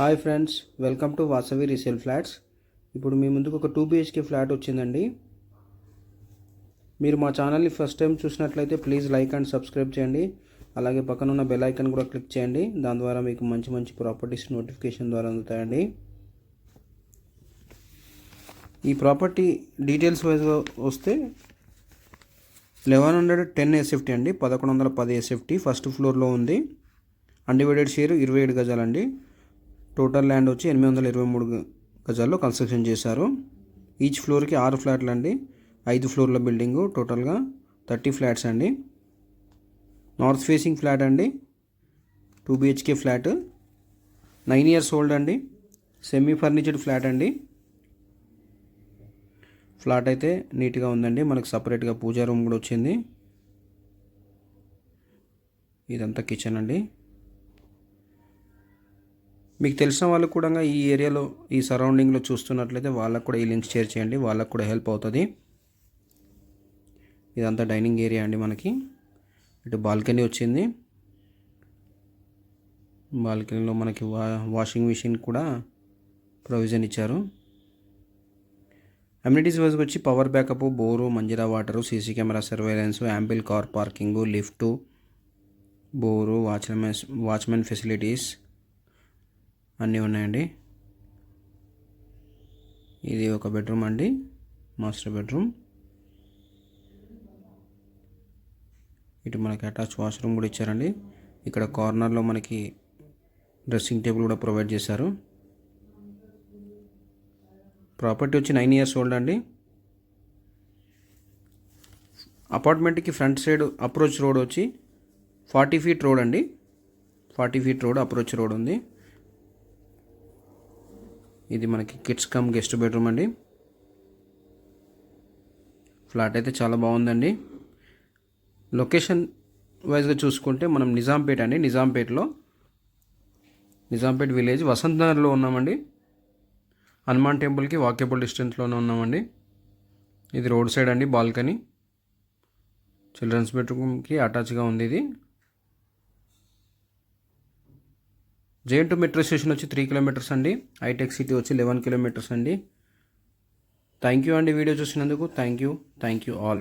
Hi friends, welcome to Vasavi resale flats. ఇప్పుడు మీ ముందుకు ఒక 2 BHK ఫ్లాట్ వచ్చిందండి. మీరు మా ఛానల్ని ఫస్ట్ టైం చూసినట్లయితే ప్లీజ్ లైక్ అండ్ సబ్స్క్రైబ్ చేయండి. అలాగే పక్కన ఉన్న బెల్ ఐకాన్ కూడా క్లిక్ చేయండి. దాని ద్వారా మీకు మంచి మంచి ప్రాపర్టీస్ నోటిఫికేషన్ ద్వారా అందుతాయండి. ఈ ప్రాపర్టీ డీటెయిల్స్ వైజ్గా వస్తే 1110 SFT అండి, 1110 SFT ఫస్ట్ ఫ్లోర్లో ఉంది. Undivided share 27 గజాలండి. టోటల్ ల్యాండ్ వచ్చి 823 గజాల్లో కన్స్ట్రక్షన్ చేశారు. ఈచ్ ఫ్లోర్కి 6 ఫ్లాట్లు అండి. 5 ఫ్లోర్ల బిల్డింగు, టోటల్గా 30 ఫ్లాట్స్ అండి. నార్త్ ఫేసింగ్ ఫ్లాట్ అండి, 2 BHK ఫ్లాట్, 9 years ఓల్డ్ అండి. సెమీ ఫర్నిచర్డ్ ఫ్లాట్ అండి. ఫ్లాట్ అయితే నీట్గా ఉందండి. మనకు సపరేట్గా పూజా రూమ్ కూడా వచ్చింది. ఇదంతా కిచెన్ అండి. మీకు తెలిసిన వాళ్ళు కూడా ఈ ఏరియాలో ఈ సరౌండింగ్లో చూస్తున్నట్లయితే వాళ్ళకు కూడా ఈ లింక్స్ షేర్ చేయండి, వాళ్ళకు కూడా హెల్ప్ అవుతుంది. ఇదంతా డైనింగ్ ఏరియా అండి. మనకి ఇటు బాల్కనీ వచ్చింది. బాల్కనీలో మనకి వాషింగ్ మిషన్ కూడా ప్రొవిజన్ ఇచ్చారు. అమ్యూనిటీస్ వైజ్గా వచ్చి power backup, bore, Manjira water, CC camera surveillance, ample car parking, lift, bore, watchman facilities అన్నీ ఉన్నాయండి. ఇది ఒక బెడ్రూమ్ అండి, మాస్టర్ బెడ్రూమ్. ఇటు మనకి అటాచ్ వాష్రూమ్ కూడా ఇచ్చారండి. ఇక్కడ కార్నర్లో మనకి డ్రెస్సింగ్ టేబుల్ కూడా ప్రొవైడ్ చేశారు. ప్రాపర్టీ వచ్చి 9 years ఓల్డ్ అండి. అపార్ట్మెంట్కి ఫ్రంట్ సైడ్ అప్రోచ్ రోడ్ వచ్చి 40 feet రోడ్ అండి. 40 feet రోడ్ అప్రోచ్ రోడ్ ఉంది. ఇది మనకి కిడ్స్ కమ్ గెస్ట్ బెడ్రూమ్ అండి. ఫ్లాట్ అయితే చాలా బాగుందండి. లొకేషన్ వైజ్గా చూసుకుంటే మనం నిజాంపేట అండి. నిజాంపేట్ విలేజ్ వసంత్ నగర్లో ఉన్నామండి. హనుమాన్ టెంపుల్కి వాకేబుల్ డిస్టెన్స్లోనే ఉన్నామండి. ఇది రోడ్ సైడ్ అండి. బాల్కనీ, చిల్డ్రన్స్ బెడ్రూమ్కి అటాచ్గా ఉంది. ఇది JN2 మెట్రో స్టేషన్ వచ్చి 3 kilometers అండి. హైటెక్ సిటీ వచ్చి 11 kilometers అండి. థ్యాంక్ యూ అండి వీడియో చూసినందుకు. Thank you all.